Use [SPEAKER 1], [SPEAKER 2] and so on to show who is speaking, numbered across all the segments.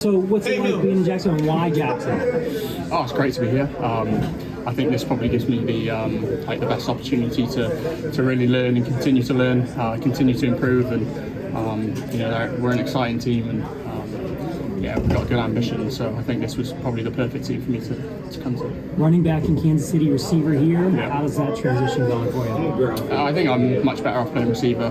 [SPEAKER 1] So what's it like being in Jackson and why Jackson?
[SPEAKER 2] Oh, it's great to be here. I think this probably gives me the best opportunity to really learn and continue to learn, continue to improve, and we're an exciting team, and we've got good ambition. So I think this was probably the perfect team for me to come to.
[SPEAKER 1] Running back in Kansas City, receiver here.
[SPEAKER 2] Yeah.
[SPEAKER 1] How's that transition going for you?
[SPEAKER 2] I think I'm much better off playing receiver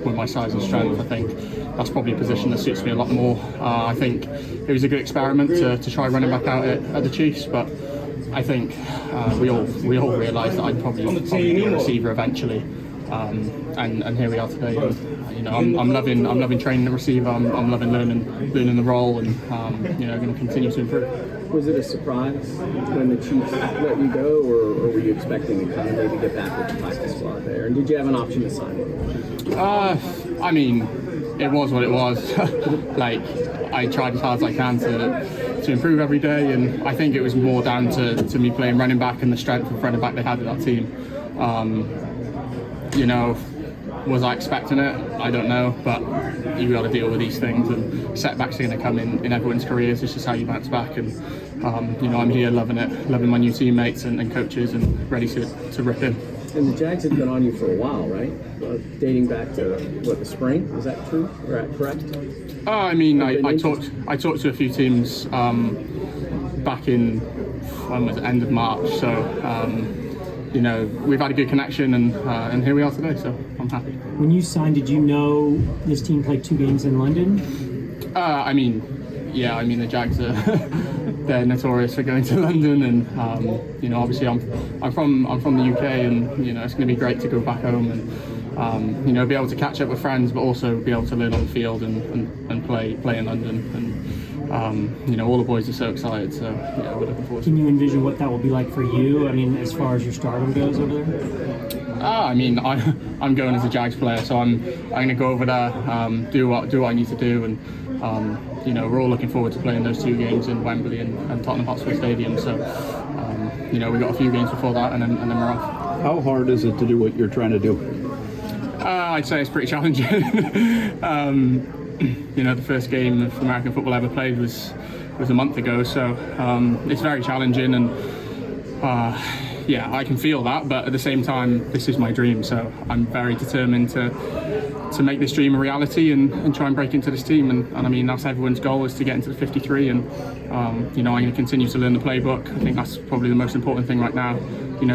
[SPEAKER 2] with my size and strength. I think that's probably a position that suits me a lot more. I think it was a good experiment to try running back out at the Chiefs, but I think we all realised that I'd probably be a receiver eventually, and here we are today. And, I'm loving training the receiver. I'm loving learning the role, and going to continue to improve.
[SPEAKER 3] Was it a surprise when the Chiefs let you go, or were you expecting to kind of maybe get back with the practice squad there? And did you have an option to sign with them?
[SPEAKER 2] I mean, it was what it was. I tried as hard as I can to improve every day, and I think it was more down to me playing running back and the strength of running back they had in that team. Was I expecting it? I don't know, but you got to deal with these things, and setbacks are going to come in everyone's careers. It's just how you bounce back, and I'm here loving it, loving my new teammates and coaches, and ready to rip in.
[SPEAKER 3] And the Jags have been on you for a while, right? Dating back to the spring. Is that true? Correct?
[SPEAKER 2] I talked to a few teams back in when was it, end of March. So. We've had a good connection, and here we are today, so I'm happy.
[SPEAKER 1] When you signed, did you know this team played 2 games in London?
[SPEAKER 2] The Jags are they're notorious for going to London, and obviously I'm from the UK, and it's going to be great to go back home and be able to catch up with friends, but also be able to learn on the field and play in London. And all the boys are so excited, so we're looking forward to it.
[SPEAKER 1] Can you envision what that will be like for you? I mean, as far as your stardom goes over there?
[SPEAKER 2] I'm going as a Jags player, so I'm going to go over there, do what I need to do, and we're all looking forward to playing those 2 games in Wembley and Tottenham Hotspur Stadium. So we've got a few games before that, and then we're off.
[SPEAKER 4] How hard is it to do what you're trying to do?
[SPEAKER 2] I'd say it's pretty challenging. The first game of American football I ever played was a month ago, so it's very challenging, and I can feel that, but at the same time, this is my dream, so I'm very determined to make this dream a reality and try and break into this team, and that's everyone's goal, is to get into the 53, and I'm going to continue to learn the playbook. I think that's probably the most important thing right now.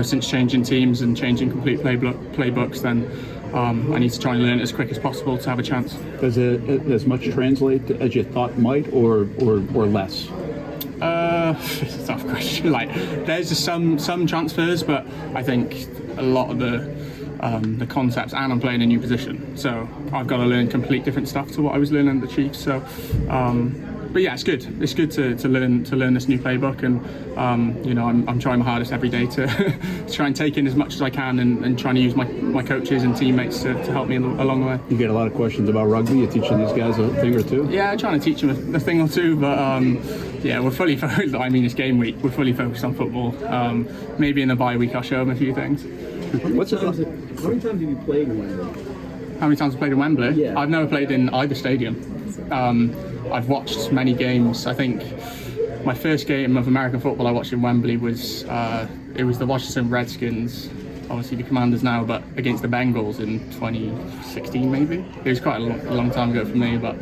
[SPEAKER 2] Since changing teams and changing complete playbooks, then I need to try and learn it as quick as possible to have a chance.
[SPEAKER 4] Does it as much translate as you thought might, or less?
[SPEAKER 2] It's a tough question. There's just some transfers, but I think a lot of the concepts, and I'm playing a new position, so I've got to learn complete different stuff to what I was learning at the Chiefs. So, but yeah, it's good. It's good to learn this new playbook, and I'm trying my hardest every day to try and take in as much as I can, and trying to use my coaches and teammates to help me along the way.
[SPEAKER 4] You get a lot of questions about rugby. You're teaching these guys a thing or two.
[SPEAKER 2] Yeah, I'm trying to teach them a thing or two, but we're fully focused. It's game week. We're fully focused on football. Maybe in the bye week I'll show them a few things.
[SPEAKER 3] How many times have you played in Wembley?
[SPEAKER 2] How many times have I played in Wembley?
[SPEAKER 3] Yeah.
[SPEAKER 2] I've never played in either stadium. I've watched many games. I think my first game of American football I watched in Wembley was the Washington Redskins, obviously the Commanders now, but against the Bengals in 2016 maybe. It was quite a long time ago for me, but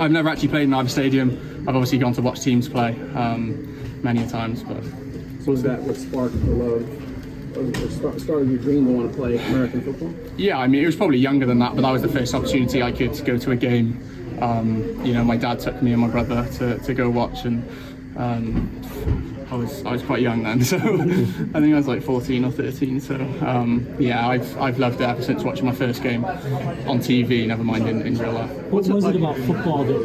[SPEAKER 2] I've never actually played in either stadium. I've obviously gone to watch teams play many a times. But
[SPEAKER 3] was that what sparked the love? Started your dream to want to play American football?
[SPEAKER 2] Yeah, it was probably younger than that, but that was the first opportunity I could go to a game. My dad took me and my brother to go watch, and I was quite young then, so I think I was like 14 or 13. So I've loved it ever since watching my first game on TV, never mind in real life.
[SPEAKER 1] What was it about football that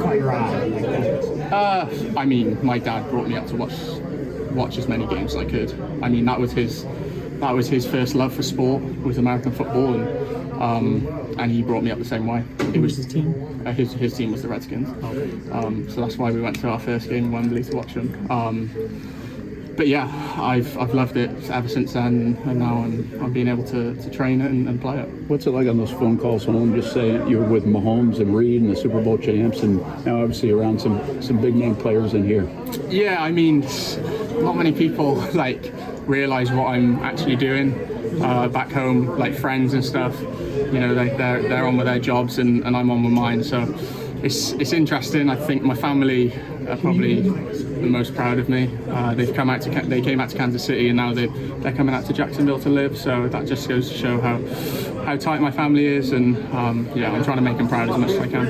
[SPEAKER 1] caught your eye?
[SPEAKER 2] My dad brought me up to watch as many games as I could. That was his first love for sport, was American football, and he brought me up the same way.
[SPEAKER 1] Who was his team?
[SPEAKER 2] His team was the Redskins. Okay. So that's why we went to our first game in Wembley to watch them. But yeah, I've loved it ever since then, and now I'm being able to train it and play it.
[SPEAKER 4] What's it like on those phone calls home? Just saying you're with Mahomes and Reed and the Super Bowl champs, and now obviously around some big name players in here.
[SPEAKER 2] Yeah, I mean, not many people like realize what I'm actually doing back home, like friends and stuff. You know, they're on with their jobs and I'm on with mine. So it's interesting. I think my family are probably the most proud of me. They came out to Kansas City, and now they're coming out to Jacksonville to live. So that just goes to show how tight my family is, and yeah, I'm trying to make them proud as much as I can.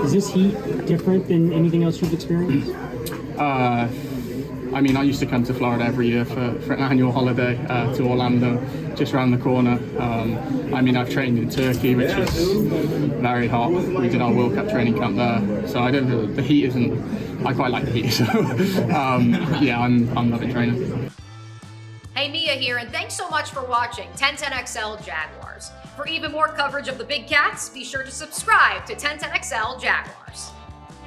[SPEAKER 1] Is this heat different than anything else you've experienced?
[SPEAKER 2] I mean, I used to come to Florida every year for an annual holiday to Orlando, just around the corner. I mean, I've trained in Turkey, which is very hot. We did our World Cup training camp there, so I don't. The heat isn't. I quite like the heat, so yeah, I'm loving training.
[SPEAKER 5] Hey, Mia here, and thanks so much for watching 1010XL Jaguars. For even more coverage of the Big Cats, be sure to subscribe to 1010XL Jaguars.